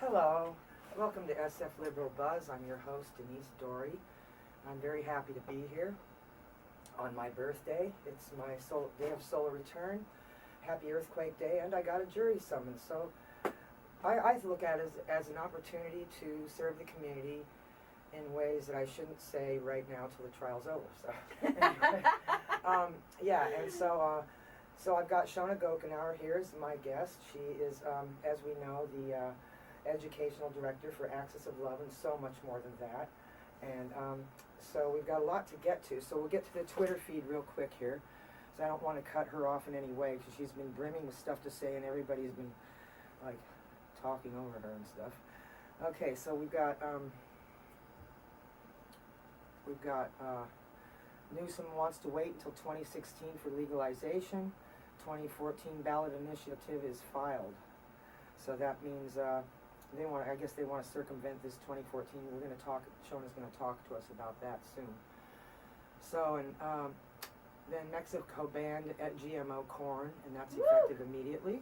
Hello, welcome to SF Liberal Buzz. I'm your host, Denise Dory. I'm very happy to be here on my birthday. It's my day of solar return. Happy Earthquake Day, and I got a jury summons. So I look at it as an opportunity to serve the community in ways that I shouldn't say right now till the trial's over. So, anyway, so I've got Shona Gokenauer here as my guest. She is, as we know, the educational director for Axis of Love and so much more than that. And so we've got a lot to get to. So we'll get to the Twitter feed real quick here. So I don't want to cut her off in any way because she's been brimming with stuff to say and everybody's been like talking over her and stuff. Okay, so we've got Newsom wants to wait until 2016 for legalization. 2014 ballot initiative is filed. So that means I guess they want to circumvent this 2014. We're going to talk, Shona's going to talk to us about that soon. So, and then Mexico banned GMO corn, and that's effective immediately.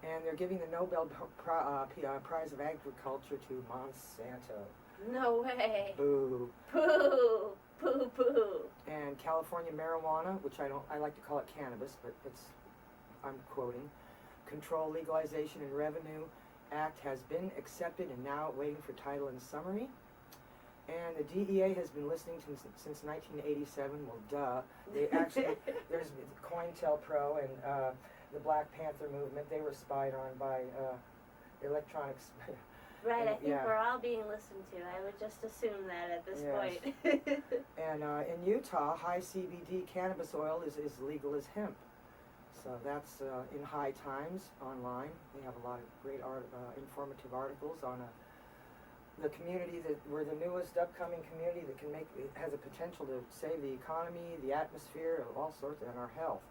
And they're giving the Nobel Prize of Agriculture to Monsanto. No way. Boo. Poo. Poo poo. And California marijuana, which I like to call it cannabis, but I'm quoting, control, legalization, and revenue Act has been accepted and now waiting for title and summary. And the DEA has been listening since 1987. Well, duh. They actually, there's COINTELPRO and the Black Panther movement. They were spied on by electronics. Right, I think we're all being listened to. I would just assume that at this point. And in Utah, high CBD cannabis oil is legal as hemp. So that's in High Times online. They have a lot of great informative articles on the community we're the newest upcoming community that has a potential to save the economy, the atmosphere, all sorts, and our health.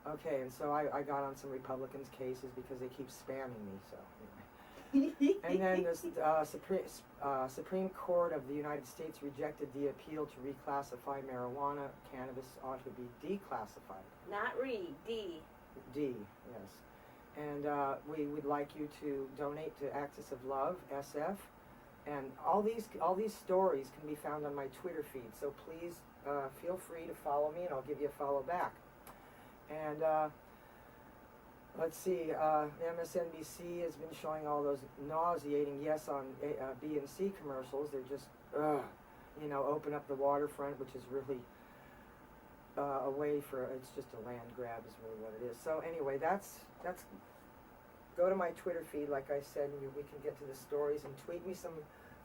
Okay, and so I got on some Republicans' cases because they keep spamming me. So anyway. And then the Supreme Court of the United States rejected the appeal to reclassify marijuana. Cannabis ought to be declassified. Not D. D, yes. And we would like you to donate to Axis of Love, SF. And all these stories can be found on my Twitter feed. So please feel free to follow me, and I'll give you a follow back. And let's see, MSNBC has been showing all those nauseating yes on B and C commercials. They're just, open up the waterfront, which is really a way it's just a land grab is really what it is. So anyway, that's go to my Twitter feed, like I said, and we can get to the stories and tweet me some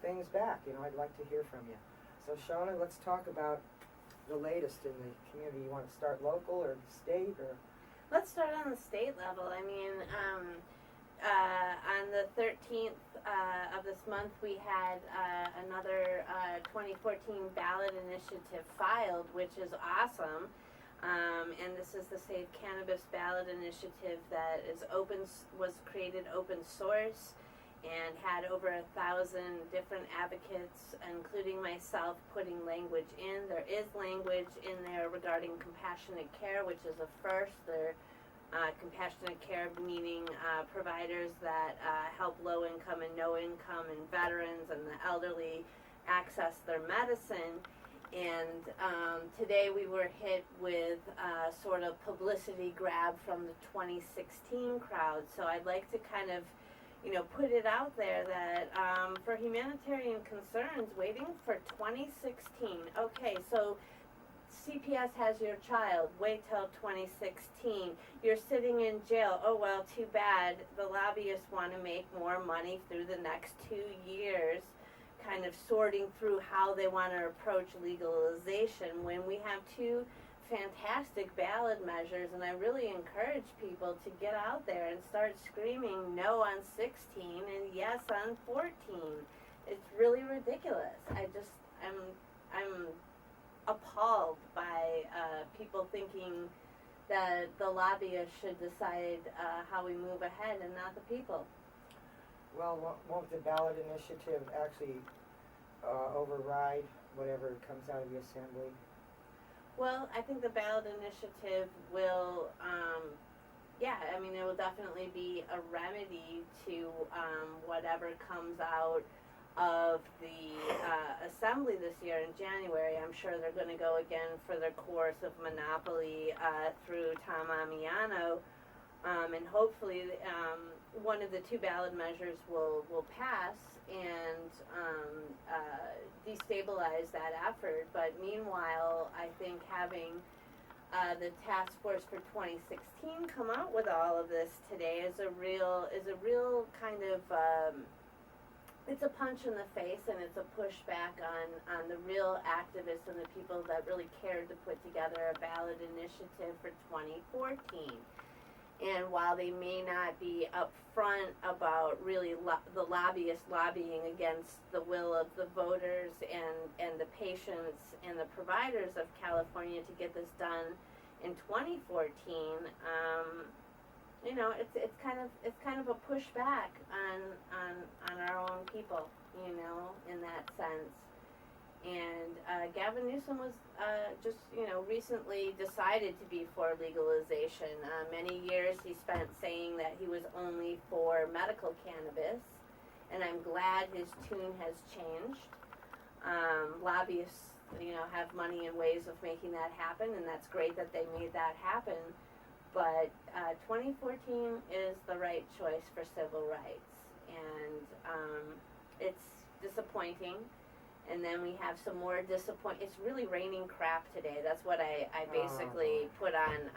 things back. I'd like to hear from you. So Shona, let's talk about the latest in the community. You want to start local or state or? Let's start on the state level. I mean, on the 13th of this month, we had another 2014 ballot initiative filed, which is awesome. And this is the Save Cannabis ballot initiative that was created open source and had over 1,000 different advocates, including myself, putting language in. There is language in there regarding compassionate care, which is a first. Compassionate care meaning providers that help low-income and no-income and veterans and the elderly access their medicine. And today we were hit with sort of publicity grab from the 2016 crowd. So I'd like to kind of put it out there that for humanitarian concerns, waiting for 2016. Okay, so CPS has your child. Wait till 2016. You're sitting in jail. Oh, well, too bad. The lobbyists want to make more money through the next 2 years, kind of sorting through how they want to approach legalization when we have two fantastic ballot measures. And I really encourage people to get out there and start screaming no on 16 and yes on 14. It's really ridiculous. I'm appalled by people thinking that the lobbyists should decide how we move ahead and not the people. Well, won't the ballot initiative actually override whatever comes out of the assembly? Well, I think the ballot initiative will yeah, I mean, it will definitely be a remedy to whatever comes out of the assembly this year in January. I'm sure they're going to go again for their course of monopoly through Tom Amiano, and hopefully one of the two ballot measures will pass and destabilize that effort. But meanwhile, I think having the task force for 2016 come out with all of this today is a real kind of it's a punch in the face, and it's a pushback on the real activists and the people that really cared to put together a ballot initiative for 2014. And while they may not be upfront about really the lobbyists lobbying against the will of the voters and the patients and the providers of California to get this done in 2014, you know, it's kind of a pushback on our own people, you know, in that sense. And Gavin Newsom was just, you know, recently decided to be for legalization. Many years he spent saying that he was only for medical cannabis, and I'm glad his tune has changed. Lobbyists, you know, have money and ways of making that happen, and that's great that they made that happen. But 2014 is the right choice for civil rights, and it's disappointing. And then we have some more It's really raining crap today. That's what I basically put on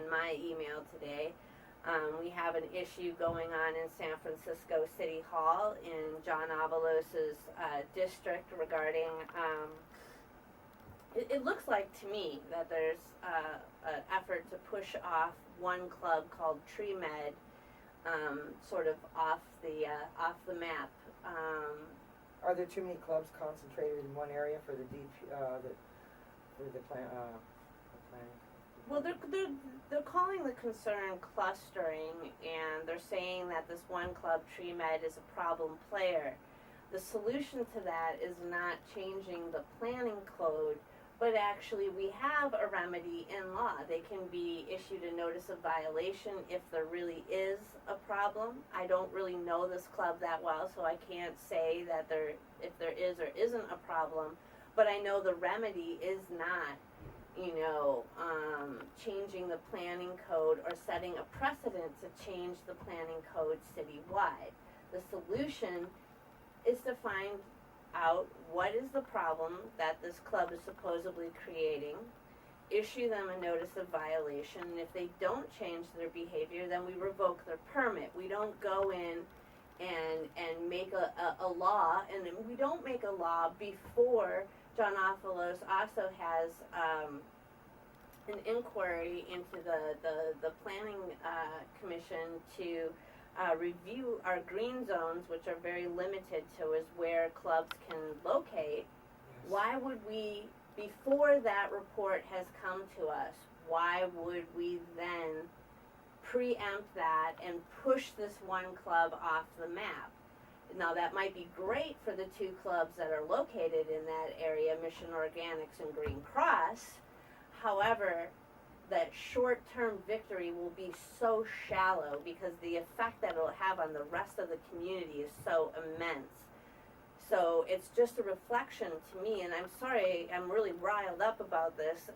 my email today. We have an issue going on in San Francisco City Hall in John Avalos's district regarding. It looks like to me that there's an effort to push off one club called Tree Med, sort of off the map. Are there too many clubs concentrated in one area for the planning? Well, they're calling the concern clustering, and they're saying that this one club, Tree Med, is a problem player. The solution to that is not changing the planning code, but actually we have a remedy in law. They can be issued a notice of violation if there really is a problem. I don't really know this club that well, so I can't say that if there is or isn't a problem, but I know the remedy is not, you know, changing the planning code or setting a precedent to change the planning code citywide. The solution is to find out what is the problem that this club is supposedly creating, issue them a notice of violation, and if they don't change their behavior, then we revoke their permit. We don't go in and make a law, and we don't make a law before John Avalos also has an inquiry into the planning commission to review our green zones, which are very limited to is where clubs can locate. Yes. Why would we, before that report has come to us, why would we then preempt that and push this one club off the map? Now that might be great for the two clubs that are located in that area, Mission Organics and Green Cross. However, that short-term victory will be so shallow because the effect that it'll have on the rest of the community is so immense. So it's just a reflection to me, and I'm sorry, I'm really riled up about this.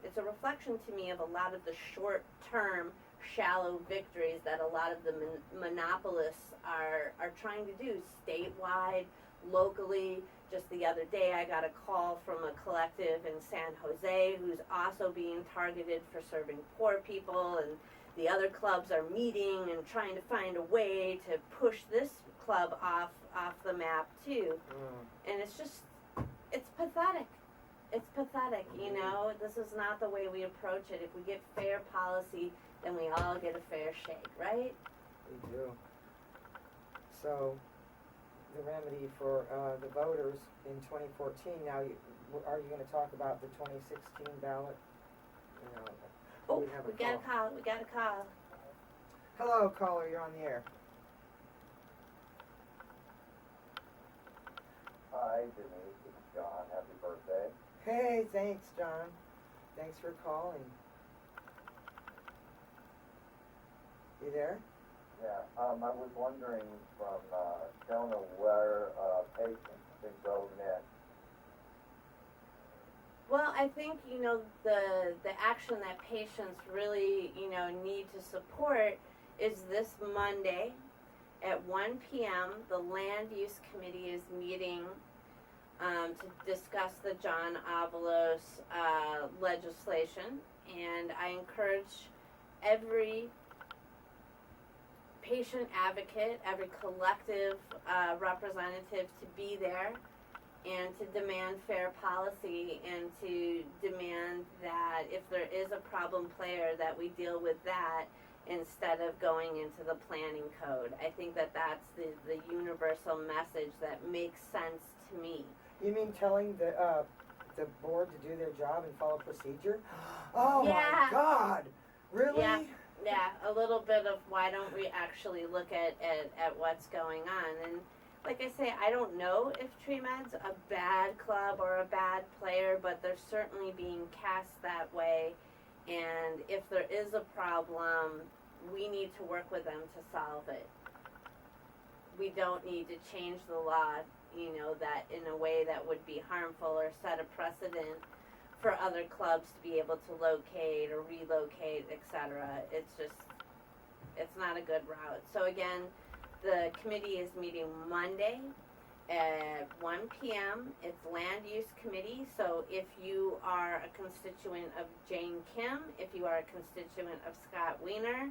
It's a reflection to me of a lot of the short-term, shallow victories that a lot of the monopolists are trying to do statewide, locally. Just the other day I got a call from a collective in San Jose who's also being targeted for serving poor people, and the other clubs are meeting and trying to find a way to push this club off the map too. And it's pathetic. It's pathetic, you know. This is not the way we approach it. If we get fair policy, then we all get a fair shake, right? We do. So the remedy for the voters in 2014. Now, are you going to talk about the 2016 ballot? You know, we got a call. We got a call. Hello, caller. You're on the air. Hi, Denise. It's John. Happy birthday. Hey, thanks, John. Thanks for calling. You there? Yeah, I was wondering from, Jonah where, patients can go next. Well, I think, the action that patients really, need to support is this Monday at 1 p.m. The Land Use Committee is meeting to discuss the John Avalos legislation, and I encourage every patient advocate, every collective representative to be there and to demand fair policy and to demand that if there is a problem player that we deal with that instead of going into the planning code. I think that that's the universal message that makes sense to me. You mean telling the board to do their job and follow procedure? Oh Yeah. my God! Really? Yeah, a little bit of why don't we actually look at what's going on. And like I say, I don't know if Tree Med's a bad club or a bad player, but they're certainly being cast that way. And if there is a problem, we need to work with them to solve it. We don't need to change the law, that in a way that would be harmful or set a precedent for other clubs to be able to locate or relocate, etc. It's not a good route. So again, the committee is meeting Monday at 1 p.m. It's Land Use Committee, so if you are a constituent of Jane Kim, if you are a constituent of Scott Wiener,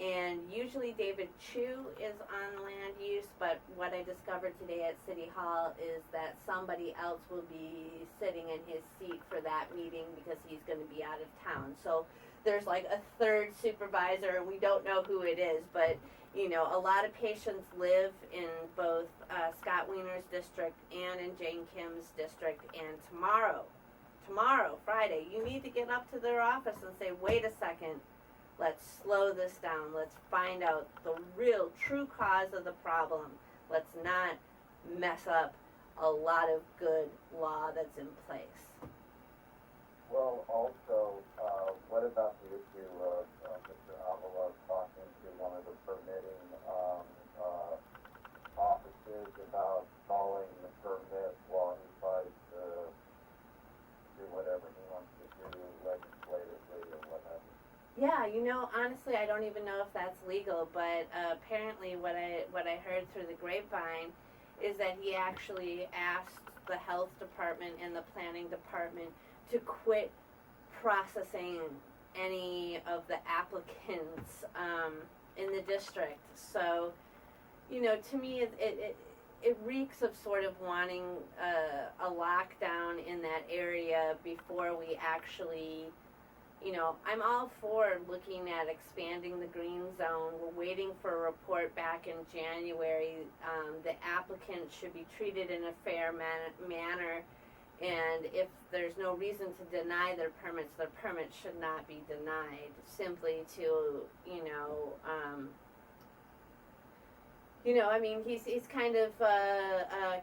and usually David Chu is on land use, but what I discovered today at City Hall is that somebody else will be sitting in his seat for that meeting because he's going to be out of town. So there's like a third supervisor, and we don't know who it is, but a lot of patients live in both Scott Wiener's district and in Jane Kim's district, and tomorrow, Friday, you need to get up to their office and say, wait a second, let's slow this down. Let's find out the real, true cause of the problem. Let's not mess up a lot of good law that's in place. Well, also, what about the issue of Mr. Avila talking to one of the permitting offices about stalling the permit while he tries to do whatever he wants to do legislatively or whatever? Yeah, honestly, I don't even know if that's legal, but apparently what I heard through the grapevine is that he actually asked the health department and the planning department to quit processing any of the applicants in the district. So, to me, it reeks of sort of wanting a lockdown in that area before we actually, I'm all for looking at expanding the green zone. We're waiting for a report back in January. The applicants should be treated in a fair manner. And if there's no reason to deny their permits should not be denied simply to, he's kind of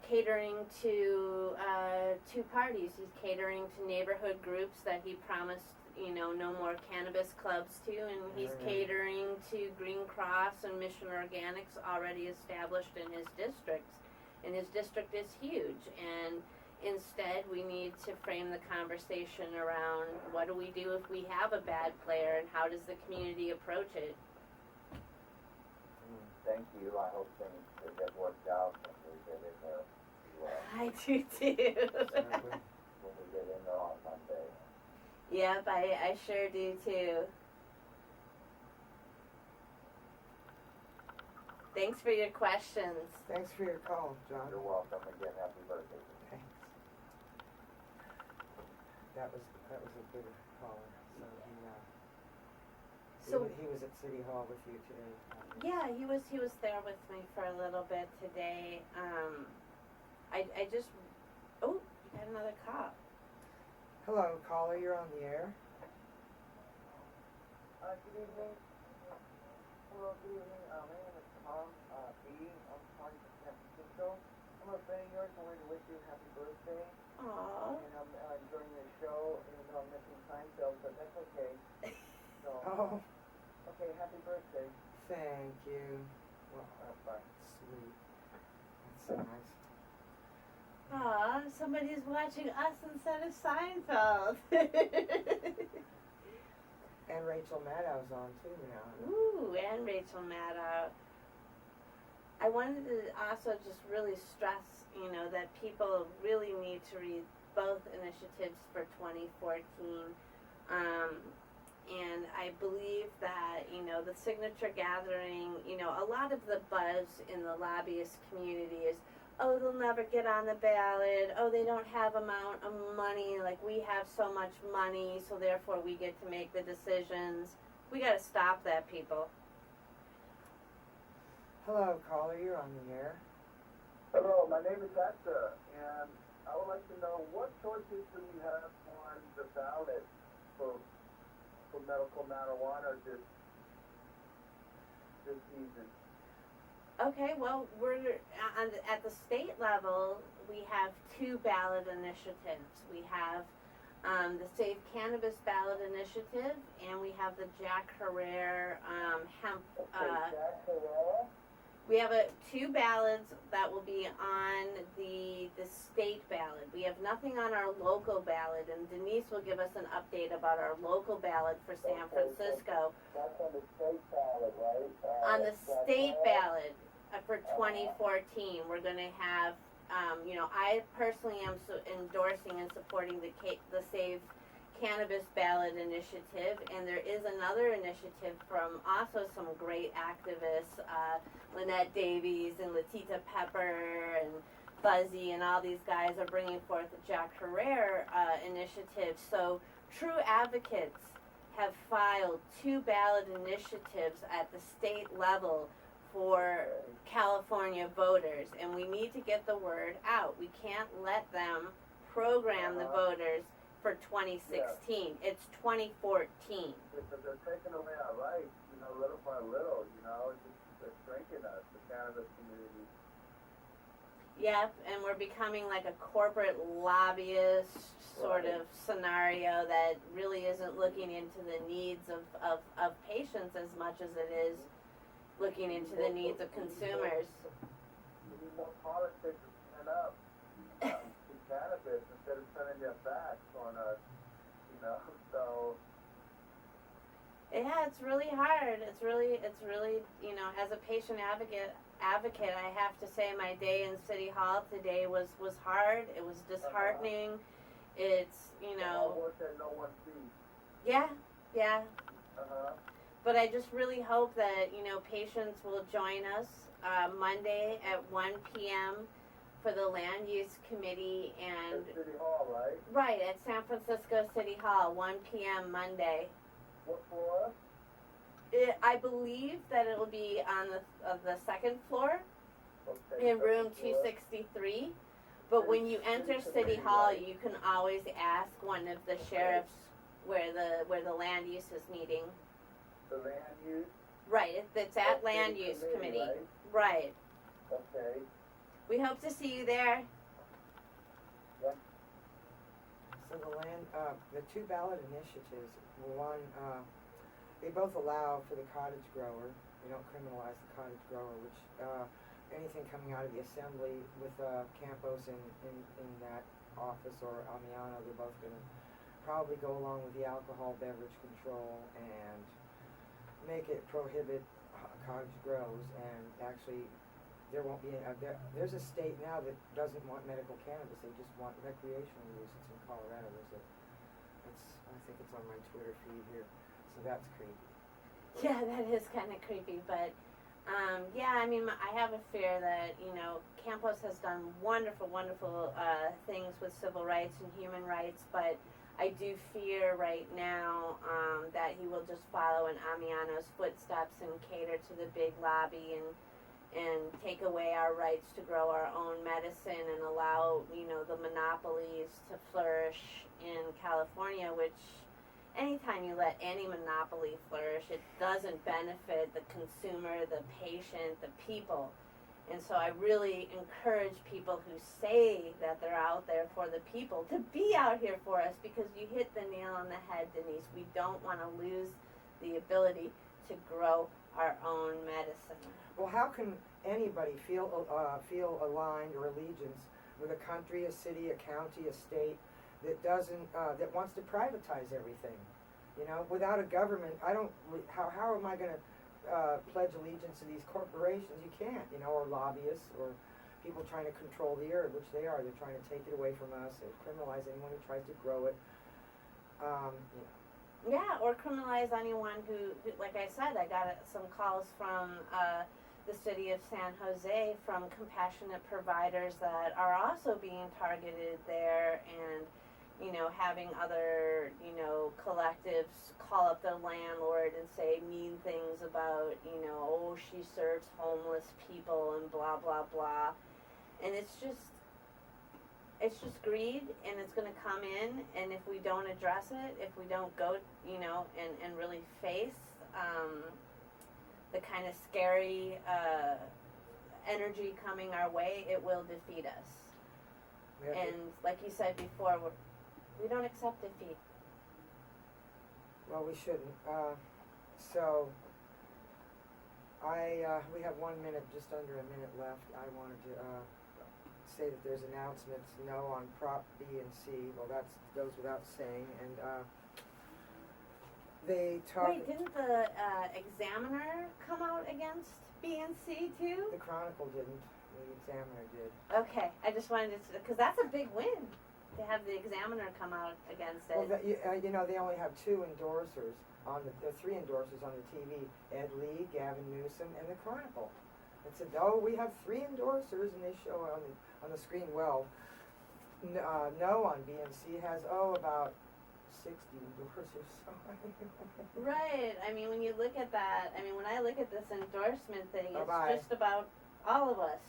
catering to two parties. He's catering to neighborhood groups that he promised, no more cannabis clubs to, and he's catering to Green Cross and Mission Organics already established in his districts. And his district is huge, and instead, we need to frame the conversation around what do we do if we have a bad player and how does the community approach it? Thank you. I hope things get worked out when we get in there. I do too. When we get in there on Monday. Yep, I sure do too. Thanks for your questions. Thanks for your call, John. You're welcome. Again, happy birthday. Thanks. That was a good caller. So he was at City Hall with you today. Yeah, he was there with me for a little bit today. I just you got another call. Hello, caller. You're on the air. Good evening. Hello, good evening. My name is Tom B. I'm calling from San Francisco. I'm a friend of yours. I wanted to wish you a happy birthday. Aww. And I'm enjoying your show, even though I'm missing Seinfeld, but that's okay. So, Oh, okay, happy birthday. Thank you. Well, Bye. sweet. That's so nice. Aw, somebody's watching us instead of Seinfeld. And Rachel Maddow's on too now. Ooh, and Rachel Maddow. I wanted to also just really stress, that people really need to read both initiatives for 2014. And I believe that, the signature gathering, a lot of the buzz in the lobbyist community is, oh, they'll never get on the ballot, oh, they don't have amount of money, like we have so much money, so therefore we get to make the decisions. We gotta stop that, people. Hello, caller. You're on the air. Hello, my name is Hector, and I would like to know what choices do we have on the ballot for medical marijuana this season? Okay, well, at the state level, we have two ballot initiatives. We have the Safe Cannabis Ballot Initiative, and we have the Jack Herrera hemp. Jack Herrera? We have two ballots that will be on the state ballot. We have nothing on our local ballot, and Denise will give us an update about our local ballot for San Francisco. That's on the state ballot, right? On the state ballot for 2014, we're going to have, I personally am endorsing and supporting the Save Cannabis Ballot Initiative, and there is another initiative from also some great activists, Lynette Davies and Latita Pepper and Buzzy, and all these guys are bringing forth the Jack Herrera initiative. So true advocates have filed two ballot initiatives at the state level for California voters, and we need to get the word out. We can't let them program the voters for 2016. It's 2014. Because they're taking away our rights, little by little, it's shrinking us, the cannabis community. Yep, and we're becoming like a corporate lobbyist sort of scenario that really isn't looking into the needs of patients as much as it is looking into the needs of consumers. We need more politics to stand up to cannabis instead of turning their backs on us, so. Yeah, it's really hard. It's really, as a patient advocate, I have to say my day in City Hall today was hard. It was disheartening. It's, All work that no one sees. yeah. Uh-huh. But I just really hope that, patients will join us Monday at 1 p.m. for the Land Use Committee and... At City Hall, right? Right, at San Francisco City Hall, 1 p.m. Monday. What floor? I believe that it will be on the second floor Okay. in room second floor. 263. But when you enter City Hall, you can always ask one of the sheriffs where the land use is meeting. The land use? Right, it's at City Land Use Committee. Right? Right. Okay. We hope to see you there. So the two ballot initiatives, one, they both allow for the cottage grower. They don't criminalize the cottage grower, which anything coming out of the assembly with Campos in that office or Amiano, they're both going to probably go along with the alcohol beverage control and make it prohibit cottage grows, and actually there won't be there's a state now that doesn't want medical cannabis, they just want recreational use. It's in Colorado. I think it's on my Twitter feed here, so that's creepy. Yeah, that is kind of creepy, but I have a fear that, Campos has done wonderful things with civil rights and human rights, but I do fear right now that he will just follow in Amiano's footsteps and cater to the big lobby and take away our rights to grow our own medicine and allow, the monopolies to flourish in California, which anytime you let any monopoly flourish, it doesn't benefit the consumer, the patient, the people. And so I really encourage people who say that they're out there for the people to be out here for us, because you hit the nail on the head, Denise. We don't want to lose the ability to grow our own medicine. Well, how can anybody feel aligned or allegiance with a country, a city, a county, a state that doesn't that wants to privatize everything? You know, without a government, how am I going to pledge allegiance to these corporations? You can't, you know, or lobbyists or people trying to control the earth, which they are. They're trying to take it away from us. They criminalize anyone who tries to grow it. You know. Yeah, or criminalize anyone who, like I said, I got some calls from the city of San Jose from compassionate providers that are also being targeted there, and you know, having other, you know, collectives call up the landlord and say mean things about, you know, oh, she serves homeless people and blah blah blah, and it's just greed, and it's going to come in, and if we don't address it, if we don't go, you know, and really face the kind of scary energy coming our way, it will defeat us. And like you said before, we don't accept defeat. Well, we shouldn't. So, we have 1 minute, just under a minute left. I wanted to say that there's announcements, no on Prop B and C. Well, that goes without saying. And they talk. Wait, didn't the Examiner come out against B and C too? The Chronicle didn't. The Examiner did. Okay, I just wanted to, because that's a big win to have the Examiner come out against it. Well, you know, they only have two endorsers on there are three endorsers on the TV: Ed Lee, Gavin Newsom, and the Chronicle. It said, "Oh, we have three endorsers," and they show on the screen. Well, no on BNC has about 60 endorsers. Right. I mean, when you look at that, I mean, when I look at this endorsement thing, it's Bye-bye. just about all of us.